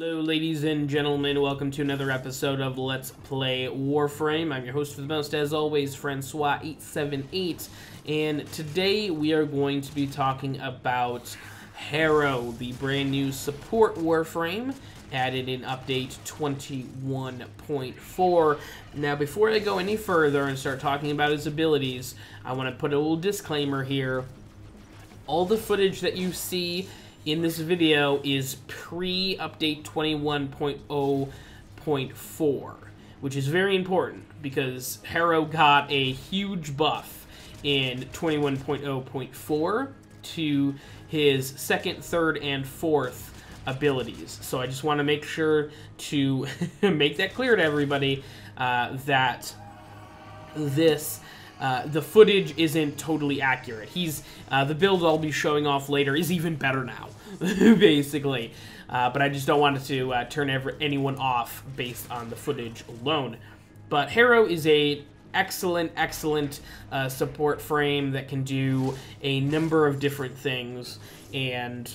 Hello ladies and gentlemen, welcome to another episode of Let's Play Warframe. I'm your host for the most, as always, Francois878, and today we are going to be talking about Harrow, the brand new support Warframe, added in update 21.4. Now before I go any further and start talking about his abilities, I want to put a little disclaimer here. All the footage that you see in this video is pre-update 21.0.4, which is very important because Harrow got a huge buff in 21.0.4 to his second, third, and fourth abilities. So I just want to make sure to make that clear to everybody that this the footage isn't totally accurate. The build I'll be showing off later is even better now, basically. But I just don't want to turn anyone off based on the footage alone. But Harrow is a excellent support frame that can do a number of different things, and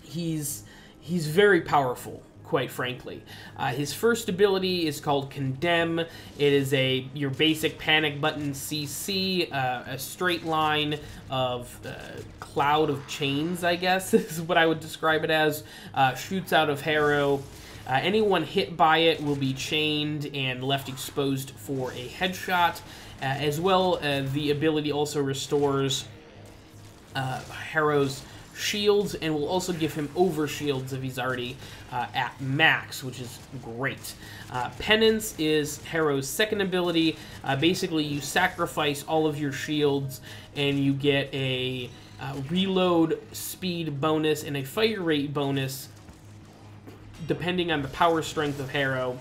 he's very powerful, quite frankly. His first ability is called Condemn. It is your basic panic button CC, a straight line of cloud of chains, I guess, is what I would describe it as. Shoots out of Harrow. Anyone hit by it will be chained and left exposed for a headshot. As well, the ability also restores Harrow's shields and will also give him over shields if he's already at max, which is great. Penance is Harrow's second ability. Basically, you sacrifice all of your shields and you get a reload speed bonus and a fire rate bonus depending on the power strength of Harrow.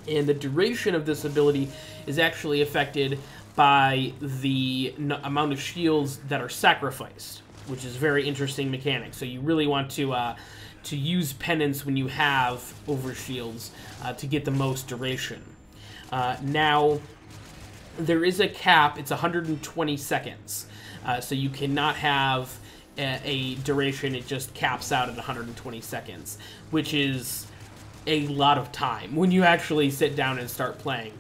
And the duration of this ability is actually affected by the amount of shields that are sacrificed, which is a very interesting mechanic. So you really want to use Penance when you have overshields to get the most duration. Now, there is a cap. It's 120 seconds. So you cannot have a duration. It just caps out at 120 seconds, which is a lot of time when you actually sit down and start playing.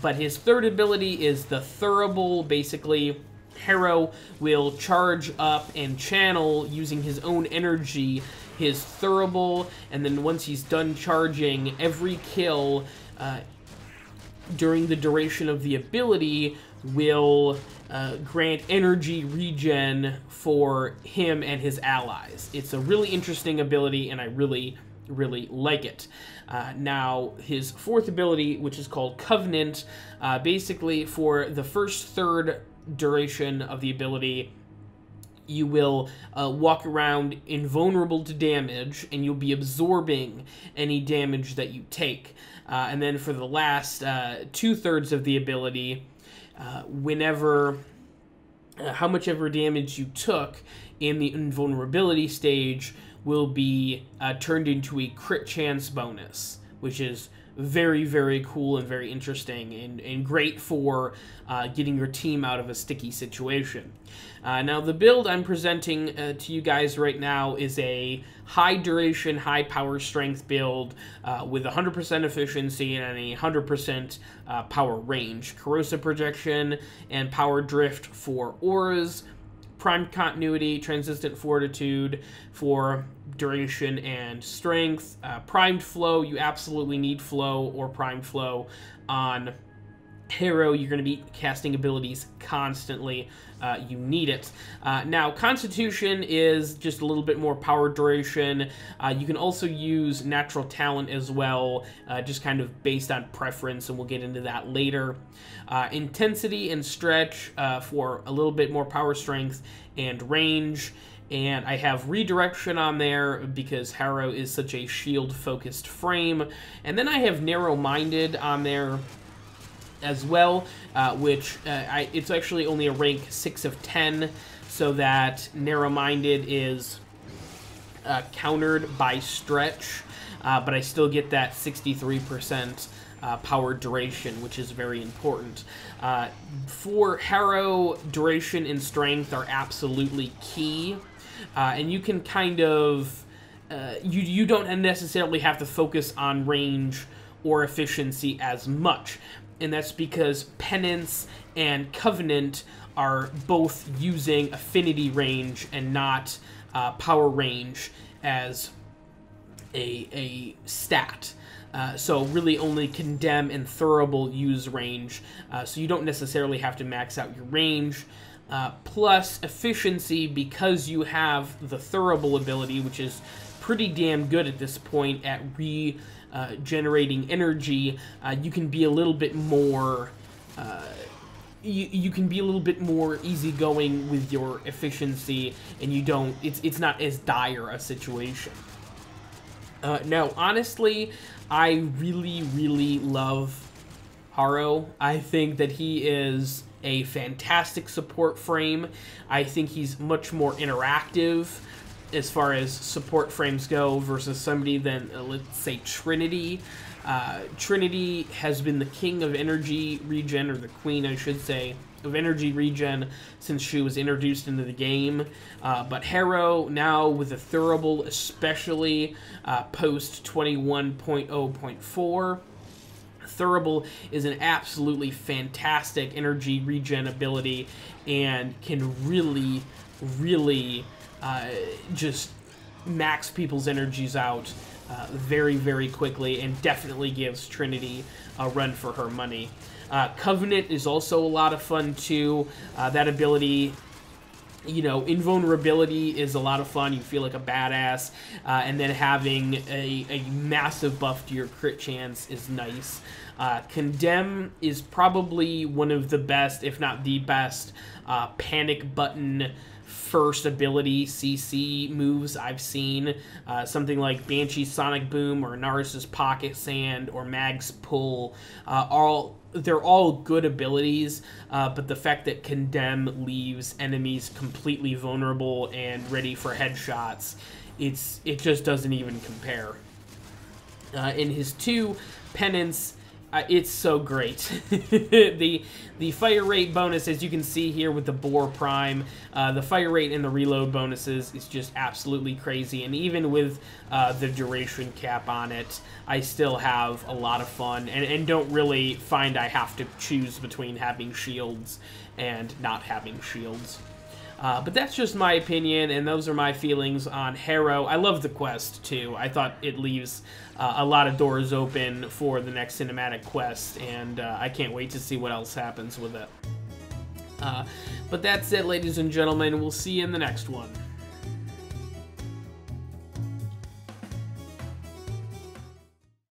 But his third ability is the Thurible. Basically, Harrow will charge up and channel using his own energy his Thurible, and then once he's done charging, every kill during the duration of the ability will grant energy regen for him and his allies. It's a really interesting ability, and I really like it. Now, his fourth ability, which is called Covenant, basically for the first third duration of the ability, you will walk around invulnerable to damage, and you'll be absorbing any damage that you take. And then for the last two-thirds of the ability, how much ever damage you took in the invulnerability stage will be turned into a crit chance bonus, which is very cool and very interesting and great for getting your team out of a sticky situation. Now, the build I'm presenting to you guys right now is a high duration, high power strength build with 100% efficiency and a 100% power range. Corrosive projection and power drift for auras. Primed continuity, transistent fortitude for duration and strength. Primed flow, you absolutely need flow or primed flow on Harrow. You're going to be casting abilities constantly. You need it. Now, Constitution is just a little bit more power duration. You can also use Natural Talent as well, just kind of based on preference, and we'll get into that later. Intensity and Stretch for a little bit more power strength and range. And I have Redirection on there because Harrow is such a shield-focused frame. And then I have Narrow-Minded on there as well, which it's actually only a rank 6 of 10, so that Narrow-Minded is countered by Stretch, but I still get that 63% power duration, which is very important. For Harrow, duration and strength are absolutely key, and you can kind of you don't necessarily have to focus on range or efficiency as much, and that's because Penance and Covenant are both using affinity range and not power range as a stat. So really only Condemn and Thurible use range, so you don't necessarily have to max out your range. Plus efficiency, because you have the Thurible ability, which is pretty damn good at this point at regenerating energy, you can be a little bit more you can be a little bit more easygoing with your efficiency, and you don't it's not as dire a situation. Now, honestly, I really love Harrow. I think that he is a fantastic support frame. I think he's much more interactive as far as support frames go versus somebody than, let's say, Trinity. Trinity has been the king of energy regen, or the queen, I should say, of energy regen since she was introduced into the game. But Harrow, now with the Thurible, especially post 21.0.4, Thurible is an absolutely fantastic energy regen ability and can really just max people's energies out very quickly, and definitely gives Trinity a run for her money. Covenant is also a lot of fun too. That ability, you know, invulnerability is a lot of fun. You feel like a badass, and then having a massive buff to your crit chance is nice. Condemn is probably one of the best, if not the best, panic button first ability CC moves I've seen. Something like Banshee's Sonic Boom or Naris's Pocket Sand or Mag's Pull, they're all good abilities, but the fact that Condemn leaves enemies completely vulnerable and ready for headshots, it just doesn't even compare. In his 2, Penance, it's so great. the fire rate bonus, as you can see here with the Boar Prime, the fire rate and the reload bonuses is just absolutely crazy. And even with the duration cap on it, I still have a lot of fun and don't really find I have to choose between having shields and not having shields. But that's just my opinion, and those are my feelings on Harrow. I love the quest, too. I thought it leaves a lot of doors open for the next cinematic quest, and I can't wait to see what else happens with it. But that's it, ladies and gentlemen. We'll see you in the next one.